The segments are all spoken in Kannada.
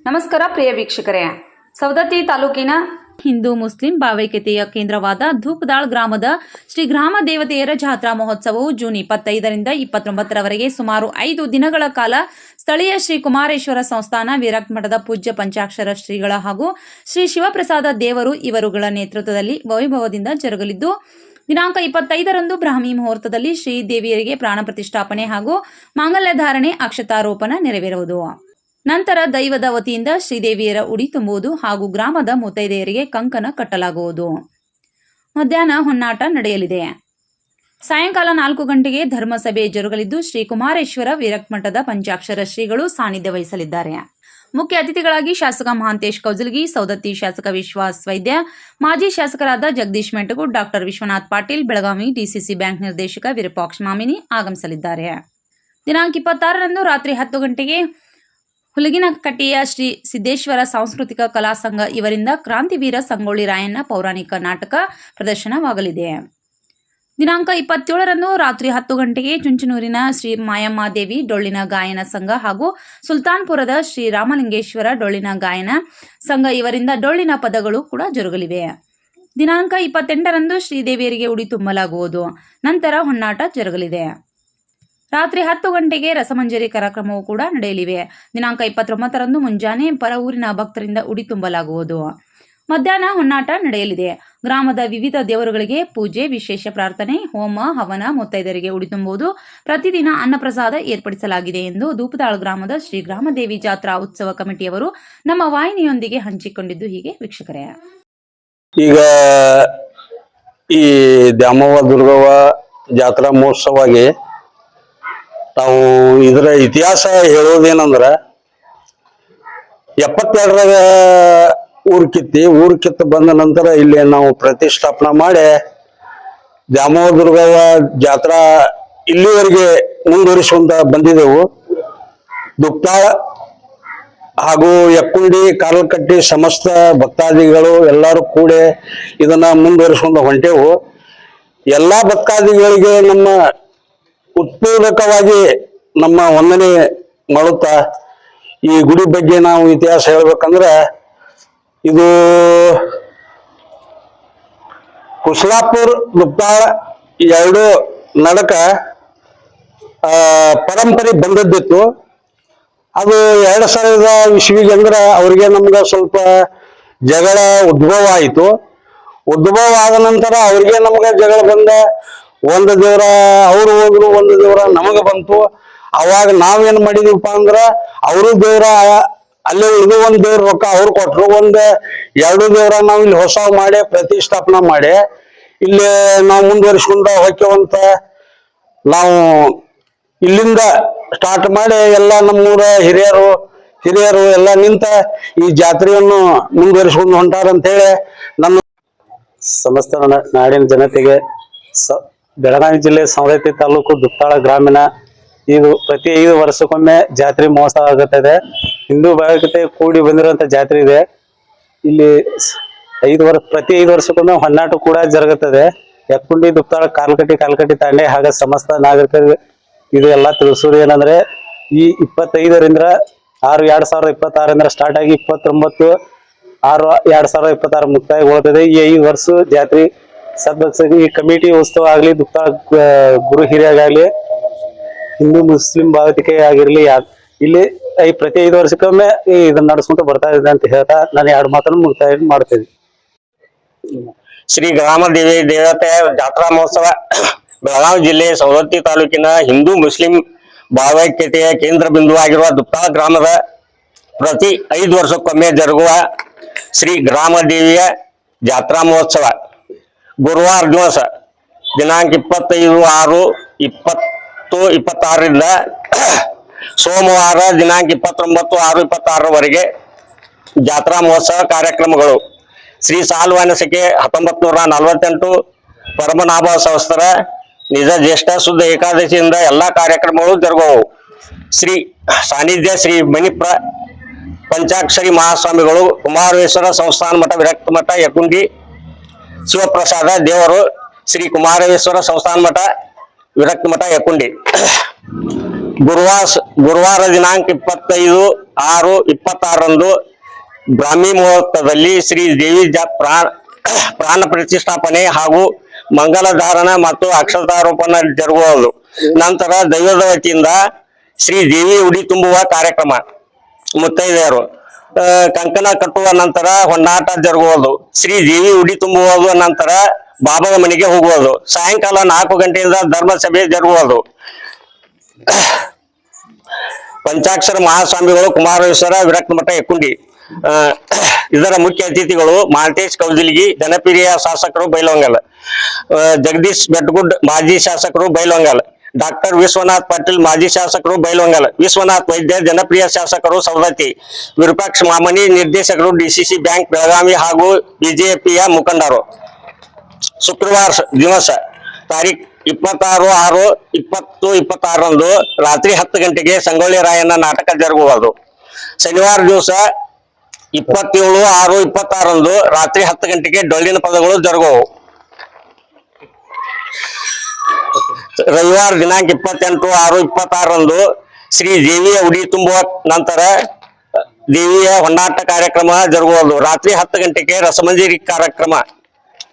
ನಮಸ್ಕಾರ ಪ್ರಿಯ ವೀಕ್ಷಕರೇ, ಸವದತ್ತಿ ತಾಲೂಕಿನ ಹಿಂದೂ ಮುಸ್ಲಿಂ ಭಾವೈಕ್ಯತೆಯ ಕೇಂದ್ರವಾದ ಧೂಪದಾಳ್ ಗ್ರಾಮದ ಶ್ರೀ ಗ್ರಾಮ ದೇವತೆಯರ ಜಾತ್ರಾ ಮಹೋತ್ಸವವು ಜೂನ್ 25ರಿಂದ 29ರವರೆಗೆ ಸುಮಾರು 5 ದಿನಗಳ ಕಾಲ ಸ್ಥಳೀಯ ಶ್ರೀ ಕುಮಾರೇಶ್ವರ ಸಂಸ್ಥಾನ ವಿರಕ್ತ ಮಠದ ಪೂಜ್ಯ ಪಂಚಾಕ್ಷರ ಶ್ರೀಗಳ ಹಾಗೂ ಶ್ರೀ ಶಿವಪ್ರಸಾದ ದೇವರು ಇವರುಗಳ ನೇತೃತ್ವದಲ್ಲಿ ವೈಭವದಿಂದ ಜರುಗಲಿದ್ದು, ದಿನಾಂಕ 25ರಂದು ಬ್ರಾಹ್ಮಿ ಮುಹೂರ್ತದಲ್ಲಿ ಶ್ರೀ ದೇವಿಯರಿಗೆ ಪ್ರಾಣ ಪ್ರತಿಷ್ಠಾಪನೆ ಹಾಗೂ ಮಾಂಗಲ್ಯ ಧಾರಣೆ ಅಕ್ಷತಾರೋಪಣ ನೆರವೇರುವುದು. ನಂತರ ದೈವದ ವತಿಯಿಂದ ಶ್ರೀದೇವಿಯರ ಉಡಿ ತುಂಬುವುದು ಹಾಗೂ ಗ್ರಾಮದ ಮುತ್ತೈದೆಯರಿಗೆ ಕಂಕಣ ಕಟ್ಟಲಾಗುವುದು. ಮಧ್ಯಾಹ್ನ ಹೊನ್ನಾಟ ನಡೆಯಲಿದೆ. ಸಾಯಂಕಾಲ 4 ಗಂಟೆಗೆ ಧರ್ಮಸಭೆ ಜರುಗಲಿದ್ದು, ಶ್ರೀ ಕುಮಾರೇಶ್ವರ ವಿರಕ್ತ ಮಠದ ಪಂಚಾಕ್ಷರ ಶ್ರೀಗಳು ಸಾನ್ನಿಧ್ಯ ವಹಿಸಲಿದ್ದಾರೆ. ಮುಖ್ಯ ಅತಿಥಿಗಳಾಗಿ ಶಾಸಕ ಮಹಾಂತೇಶ್ ಕೌಜಲಗಿ, ಸವದತ್ತಿ ಶಾಸಕ ವಿಶ್ವಾಸ್ ವೈದ್ಯ, ಮಾಜಿ ಶಾಸಕರಾದ Jagadish Metagud, doctor Vishwanath Patil, Belagavi DCC bank ನಿರ್ದೇಶಕ ವಿರೂಪಾಕ್ಷ ಮಾಮಿನಿ ಆಗಮಿಸಲಿದ್ದಾರೆ. ದಿನಾಂಕ 26ರಂದು ರಾತ್ರಿ 10 ಗಂಟೆಗೆ ಹುಲಗಿನಕಟ್ಟಿಯ ಶ್ರೀ ಸಿದ್ದೇಶ್ವರ ಸಾಂಸ್ಕೃತಿಕ ಕಲಾ ಸಂಘ ಇವರಿಂದ ಕ್ರಾಂತಿವೀರ ಸಂಗೊಳ್ಳಿ ರಾಯಣ್ಣ ಪೌರಾಣಿಕ ನಾಟಕ ಪ್ರದರ್ಶನವಾಗಲಿದೆ. ದಿನಾಂಕ 27ರಂದು ರಾತ್ರಿ 10 ಗಂಟೆಗೆ ಚುಂಚನೂರಿನ ಶ್ರೀ ಮಾಯಮ್ಮಾದೇವಿ ಡೊಳ್ಳಿನ ಗಾಯನ ಸಂಘ ಹಾಗೂ ಸುಲ್ತಾನ್ಪುರದ ಶ್ರೀ ರಾಮಲಿಂಗೇಶ್ವರ ಡೊಳ್ಳಿನ ಗಾಯನ ಸಂಘ ಇವರಿಂದ ಡೊಳ್ಳಿನ ಪದಗಳು ಕೂಡ ಜರುಗಲಿವೆ. ದಿನಾಂಕ 28ರಂದು ಶ್ರೀದೇವಿಯರಿಗೆ ಉಡಿ ತುಂಬಲಾಗುವುದು. ನಂತರ ಹೊನ್ನಾಟ ಜರುಗಲಿದೆ. ರಾತ್ರಿ 10 ಗಂಟೆಗೆ ರಸಮಂಜರಿ ಕಾರ್ಯಕ್ರಮವೂ ಕೂಡ ನಡೆಯಲಿವೆ. ದಿನಾಂಕ 29ರಂದು ಮುಂಜಾನೆ ಪರ ಊರಿನ ಭಕ್ತರಿಂದ ಉಡಿ ತುಂಬಲಾಗುವುದು. ಮಧ್ಯಾಹ್ನ ಹೊನ್ನಾಟ ನಡೆಯಲಿದೆ. ಗ್ರಾಮದ ವಿವಿಧ ದೇವರುಗಳಿಗೆ ಪೂಜೆ, ವಿಶೇಷ ಪ್ರಾರ್ಥನೆ, ಹೋಮ, ಹವನ, ಮುತ್ತೈದರಿಗೆ ಉಡಿ ತುಂಬುವುದು, ಪ್ರತಿದಿನ ಅನ್ನಪ್ರಸಾದ ಏರ್ಪಡಿಸಲಾಗಿದೆ ಎಂದು ಧೂಪದಾಳ್ ಗ್ರಾಮದ ಶ್ರೀ ಗ್ರಾಮದೇವಿ ಜಾತ್ರಾ ಉತ್ಸವ ಕಮಿಟಿಯವರು ನಮ್ಮ ವಾಹಿನಿಯೊಂದಿಗೆ ಹಂಚಿಕೊಂಡಿದ್ದು. ಹೀಗೆ ವೀಕ್ಷಕರೇ, ಈಗ ಈ ದ್ಯಾಮವ್ವ ದುರ್ಗವ್ವ ಜಾತ್ರಾ ಮಹೋತ್ಸವವಾಗಿ ನಾವು ಇದರ ಇತಿಹಾಸ ಹೇಳೋದೇನಂದ್ರ 72ರಾಗ ಊರ್ ಕಿತ್ತು ಬಂದ ನಂತರ ಇಲ್ಲಿ ನಾವು ಪ್ರತಿಷ್ಠಾಪನಾ ಮಾಡಿ ದ್ಯಾಮವ್ವ ದುರ್ಗವ್ವ ಜಾತ್ರಾ ಇಲ್ಲಿವರೆಗೆ ಮುಂದುವರಿಸುವಂತ ಬಂದಿದ್ದೆವು. ದುಪ್ತಾಳ ಹಾಗೂ ಯಕ್ಕುಂಡಿ, ಕಾರ್ಲಕಟ್ಟಿ ಸಮಸ್ತ ಭಕ್ತಾದಿಗಳು ಎಲ್ಲರೂ ಕೂಡಿ ಇದನ್ನ ಮುಂದುವರಿಸಿಕೊಂಡು ಹೊಂಟೆವು. ಎಲ್ಲಾ ಭಕ್ತಾದಿಗಳಿಗೆ ನಮ್ಮ ಉತ್ಪೂರ್ವಕವಾಗಿ ನಮ್ಮ ವಂದನೆ ಮಾಡುತ್ತಾ, ಈ ಗುಡಿ ಬಗ್ಗೆ ನಾವು ಇತಿಹಾಸ ಹೇಳ್ಬೇಕಂದ್ರ, ಇದು ಕುಸಲಾಪುರ ದುಪ್ತಾಳ ಎರಡು ನಡಕ ಪರಂಪರೆ ಬಂದದ್ದಿತ್ತು. ಅದು 2000 ಇಸ್ವಿಗೆ ಅಂದ್ರ ಅವ್ರಿಗೆ ನಮ್ಗ ಸ್ವಲ್ಪ ಜಗಳ ಉದ್ಭವ ಆಯಿತು. ಉದ್ಭವ ಆದ ನಂತರ ಅವ್ರಿಗೆ ನಮ್ಗ ಜಗಳ ಬಂದ, ಒಂದು ದೇವ್ರ ಅವ್ರು ಹೋದ್ರು, ಒಂದು ದೇವ್ರ ನಮಗ ಬಂತು. ಅವಾಗ ನಾವೇನ್ ಮಾಡಿದೀವಪ್ಪ ಅಂದ್ರ, ಅವರು ದೇವ್ರ ಅಲ್ಲೇ ಉಳಿದು ಒಂದ್ ದೇವ್ರ ರೊಕ್ಕ ಅವ್ರು ಕೊಟ್ರು, 2 ದೇವ್ರ ನಾವ್ ಇಲ್ಲಿ ಹೊಸ ಮಾಡಿ ಪ್ರತಿಷ್ಠಾಪನಾ ಮಾಡಿ ಇಲ್ಲಿ ನಾವು ಮುಂದುವರಿಸ್ಕೊಂಡ ಹೋಗ್ಯವಂತ ನಾವು ಇಲ್ಲಿಂದ ಸ್ಟಾರ್ಟ್ ಮಾಡಿ ಎಲ್ಲ ನಮ್ಮೂರ ಹಿರಿಯರು ಎಲ್ಲ ನಿಂತ ಈ ಜಾತ್ರೆಯನ್ನು ಮುಂದುವರಿಸ್ಕೊಂಡು ಹೊಂಟಾರಂತ ಹೇಳಿ ನಮ್ಮ ಸಮಸ್ತ ನಾಡಿನ ಜನತೆಗೆ ಬೆಳಗಾವಿ ಜಿಲ್ಲೆ ಸವದತ್ತಿ ತಾಲೂಕು ದುಪ್ತಾಳ ಗ್ರಾಮೀಣ ಇದು ಪ್ರತಿ 5 ವರ್ಷಕ್ಕೊಮ್ಮೆ ಜಾತ್ರೆ ಮಹೋತ್ಸವ ಆಗುತ್ತದೆ. ಹಿಂದೂ ಭಾವೈಕ್ಯತೆ ಕೂಡಿ ಬಂದಿರುವಂತ ಜಾತ್ರೆ ಇದೆ. ಇಲ್ಲಿ ಪ್ರತಿ 5 ವರ್ಷಕ್ಕೊಮ್ಮೆ ಹೊನ್ನಾಟ ಕೂಡ ಜರುಗುತ್ತದೆ. ಯಕ್ಕುಂಡಿ, ದುಪ್ತಾಳ, ಕಾಲ್ಕಟ್ಟಿ ತಾಂಡೆ ಹಾಗೆ ಸಮಸ್ತ ನಾಗರಿಕರಿಗೆ ಇದು ಎಲ್ಲ ತಿಳಿಸೋದು ಏನಂದ್ರೆ, ಈ 25ರಿಂದ 6/2026 ಸ್ಟಾರ್ಟ್ ಆಗಿ 29/6/2026 ಮುಕ್ತಾಯಗೊಳ್ಳುತ್ತದೆ. ಈ 5 ವರ್ಷ ಜಾತ್ರೆ ಈ ಕಮಿಟಿ ಉತ್ಸವ ಆಗ್ಲಿ, ದುಪ್ತಾಳ ಗುರು ಹಿರಿಯಾಗಲಿ, ಹಿಂದೂ ಮುಸ್ಲಿಂ ಭಾವೈಕ್ಯತೆ ಆಗಿರ್ಲಿ, ಇಲ್ಲಿ ಪ್ರತಿ 5 ವರ್ಷಕ್ಕೊಮ್ಮೆ ಇದನ್ನ ನಡೆಸ್ಕೊಂತ ಬರ್ತಾ ಇದೆ ಅಂತ ಹೇಳ್ತಾ ನಾನು 2 ಮಾತನ್ನು ಮುಕ್ತಾಯ ಮಾಡ್ತೇನೆ. ಶ್ರೀ ಗ್ರಾಮದೇವಿ ದೇವತೆ ಜಾತ್ರಾ ಮಹೋತ್ಸವ ಬೆಳಗಾವಿ ಜಿಲ್ಲೆ ಸವದತ್ತಿ ತಾಲೂಕಿನ ಹಿಂದೂ ಮುಸ್ಲಿಂ ಭಾವೈಕ್ಯತೆಯ ಕೇಂದ್ರ ಬಿಂದುವಾಗಿರುವ ದುಪ್ತಾಳ ಗ್ರಾಮದ ಪ್ರತಿ 5 ವರ್ಷಕ್ಕೊಮ್ಮೆ ಜರುಗುವ ಶ್ರೀ ಗ್ರಾಮದೇವಿಯ ಜಾತ್ರಾ ಮಹೋತ್ಸವ ಗುರುವಾರ ದಿವಸ ದಿನಾಂಕ 25/6/2026ರಿಂದ ಸೋಮವಾರ ದಿನಾಂಕ 29/6/2026ರವರೆಗೆ ಜಾತ್ರಾ ಮಹೋತ್ಸವ ಕಾರ್ಯಕ್ರಮಗಳು. ಶ್ರೀ ಸಾಲ್ವಾನಸಕೆ 1948 ಪರಮನಾಭ ಸಂವತ್ಸರ ನಿಜ ಜ್ಯೇಷ್ಠ ಶುದ್ಧ ಏಕಾದಶಿಯಿಂದ ಎಲ್ಲಾ ಕಾರ್ಯಕ್ರಮಗಳು ಜರುಗುವವು. ಶ್ರೀ ಸಾನ್ನಿಧ್ಯ ಶ್ರೀ ಮಣಿಪ್ರ ಪಂಚಾಕ್ಷರಿ ಮಹಾಸ್ವಾಮಿಗಳು, ಕುಮಾರೇಶ್ವರ ಸಂಸ್ಥಾನ ಮಠ ವಿರಕ್ತ ಮಠ ಯಕ್ಕುಂಡಿ, ಶಿವಪ್ರಸಾದ ದೇವರು, ಶ್ರೀ ಕುಮಾರೇಶ್ವರ ಸಂಸ್ಥಾನ ಮಠ ವಿರಕ್ತ ಮಠ ಯಕ್ಕುಂಡಿ. ಗುರುವಾರ ದಿನಾಂಕ 25/6/26ರಂದು ಬ್ರಾಹ್ಮಿ ಮುಹೂರ್ತದಲ್ಲಿ ಶ್ರೀ ದೇವಿ ಪ್ರಾಣ ಪ್ರತಿಷ್ಠಾಪನೆ ಹಾಗೂ ಮಂಗಲಧಾರಣ ಮತ್ತು ಅಕ್ಷತಾರೋಪಣ ಜರುಗುವುದು. ನಂತರ ದೈವದ ವತಿಯಿಂದ ಶ್ರೀ ದೇವಿ ಉಡಿ ತುಂಬುವ ಕಾರ್ಯಕ್ರಮ, ಮುತ್ತೈದೆಯರು ಕಂಕಣ ಕಟ್ಟುವ ನಂತರ ಹೊನ್ನಾಟ ಜರುಗುವುದು. ಶ್ರೀ ದೇವಿ ಉಡಿ ತುಂಬುವುದು ನಂತರ ಬಾಬಾದ ಮನೆಗೆ ಹೋಗುವುದು. ಸಾಯಂಕಾಲ 4 ಗಂಟೆಯಿಂದ ಧರ್ಮಸಭೆ ಜರುಗುವುದು. ಪಂಚಾಕ್ಷರ ಮಹಾಸ್ವಾಮಿಗಳು ಕುಮಾರೇಶ್ವರ ವಿರಕ್ತ ಮಠ ಯಕ್ಕುಂಡಿ. ಇದರ ಮುಖ್ಯ ಅತಿಥಿಗಳು ಮಾಲ್ತೇಶ್ ಕೌಜಲ್ಗಿ, ಜನಪ್ರಿಯ ಶಾಸಕರು ಬೈಲಹೊಂಗಲ, ಜಗದೀಶ್ ಬೆಟ್ಗುಡ್ ಮಾಜಿ ಶಾಸಕರು ಬೈಲಹೊಂಗಲ, ಡಾಕ್ಟರ್ ವಿಶ್ವನಾಥ್ ಪಾಟೀಲ್ ಮಾಜಿ ಶಾಸಕರು ಬೈಲಹೊಂಗಲ, ವಿಶ್ವನಾಥ್ ವೈದ್ಯ ಜನಪ್ರಿಯ ಶಾಸಕರು ಸವದತ್ತಿ, ವಿರೂಪಾಕ್ಷ ಮಾಮನಿ ನಿರ್ದೇಶಕರು ಡಿಸಿಸಿ ಬ್ಯಾಂಕ್ ಬೆಳಗಾವಿ ಹಾಗೂ ಬಿಜೆಪಿಯ ಮುಖಂಡರು. ಶುಕ್ರವಾರ ದಿವಸ ತಾರೀಖ್ 26/6/2026ರಂದು ರಾತ್ರಿ 10 ಗಂಟೆಗೆ ಸಂಗೊಳ್ಳಿ ರಾಯಣ್ಣ ನಾಟಕ ಜರುಗುವುದು. ಶನಿವಾರ ದಿವಸ 27/6/26ರಂದು ರಾತ್ರಿ 10 ಗಂಟೆಗೆ ಡೊಳ್ಳಿನ ಪದಗಳು ಜರುಗುವವು. ರವಿವಾರ ದಿನಾಂಕ 28/6/26ರಂದು ಶ್ರೀ ದೇವಿಯ ಉಡಿ ತುಂಬುವ ನಂತರ ದೇವಿಯ ಹೊನ್ನಾಟ ಕಾರ್ಯಕ್ರಮ ಜರುಗುವುದು. ರಾತ್ರಿ 10 ಗಂಟೆಗೆ ರಸಮಂಜರಿ ಕಾರ್ಯಕ್ರಮ,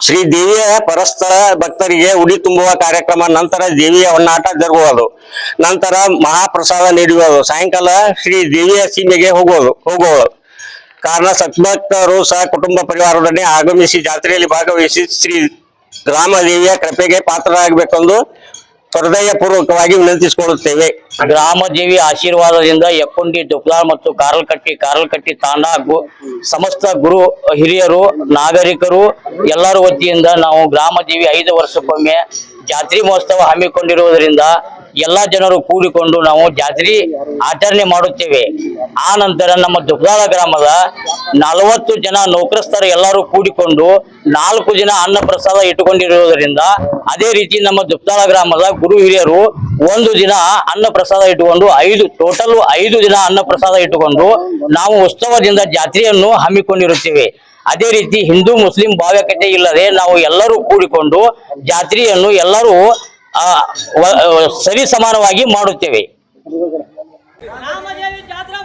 ಶ್ರೀ ದೇವಿಯ ಪರಸ್ಥಳ ಭಕ್ತರಿಗೆ ಉಡಿ ತುಂಬುವ ಕಾರ್ಯಕ್ರಮ, ನಂತರ ದೇವಿಯ ಹೊನ್ನಾಟ ಜರುಗುವುದು. ನಂತರ ಮಹಾಪ್ರಸಾದ ನೀಡುವುದು. ಸಾಯಂಕಾಲ ಶ್ರೀ ದೇವಿಯ ಸೀಮೆಗೆ ಹೋಗುವುದು ಕಾರಣ ಸದ್ಭಕ್ತರು ಸಹ ಕುಟುಂಬ ಪರಿವಾರದೊಡನೆ ಆಗಮಿಸಿ ಜಾತ್ರೆಯಲ್ಲಿ ಭಾಗವಹಿಸಿ ಶ್ರೀ ಗ್ರಾಮ ದೇವಿಯ ಕೃಪೆಗೆ ಪಾತ್ರರಾಗಬೇಕೆಂದು ಹೃದಯಪೂರ್ವಕವಾಗಿ ವಿನಂತಿಸಿಕೊಳ್ಳುತ್ತೇವೆ. ಗ್ರಾಮ ದೇವಿ ಆಶೀರ್ವಾದದಿಂದ ಯಕ್ಕುಂಡಿ, ದುಪ್ಲಾರ್ ಮತ್ತು ಕಾರಲ್ಕಟ್ಟಿ ತಾಂಡ ಸಮಸ್ತ ಗುರು ಹಿರಿಯರು, ನಾಗರಿಕರು ಎಲ್ಲರ ವತಿಯಿಂದ ನಾವು ಗ್ರಾಮ ದೇವಿ 5 ವರ್ಷಕ್ಕೊಮ್ಮೆ ಜಾತ್ರಿ ಮಹೋತ್ಸವ ಹಮ್ಮಿಕೊಂಡಿರುವುದರಿಂದ ಎಲ್ಲಾ ಜನರು ಕೂಡಿಕೊಂಡು ನಾವು ಜಾತ್ರೆ ಆಚರಣೆ ಮಾಡುತ್ತೇವೆ. ಆ ನಂತರ ನಮ್ಮ ದುಪ್ಲಾಳ ಗ್ರಾಮದ 40 ಜನ ನೌಕರಸ್ಥರು ಎಲ್ಲರೂ ಕೂಡಿಕೊಂಡು 4 ದಿನ ಅನ್ನ ಪ್ರಸಾದ ಇಟ್ಟುಕೊಂಡಿರುವುದರಿಂದ, ಅದೇ ರೀತಿ ನಮ್ಮ ದುಪ್ಲಾಳ ಗ್ರಾಮದ ಗುರು ಹಿರಿಯರು 1 ದಿನ ಅನ್ನ ಪ್ರಸಾದ ಇಟ್ಟುಕೊಂಡು 5 ದಿನ ಅನ್ನ ಪ್ರಸಾದ ಇಟ್ಟುಕೊಂಡು ನಾವು ಉತ್ಸವದಿಂದ ಜಾತ್ರೆಯನ್ನು ಹಮ್ಮಿಕೊಂಡಿರುತ್ತೇವೆ. ಅದೇ ರೀತಿ ಹಿಂದೂ ಮುಸ್ಲಿಂ ಭಾವ್ಯಕತೆ ಇಲ್ಲದೆ ನಾವು ಎಲ್ಲರೂ ಕೂಡಿಕೊಂಡು ಜಾತ್ರೆಯನ್ನು ಎಲ್ಲರೂ ಸರಿ ಸಮಾನವಾಗಿ ಮಾಡುತ್ತೇವೆ. ರಾಮದೇವಿ ಜಾತ್ರಾ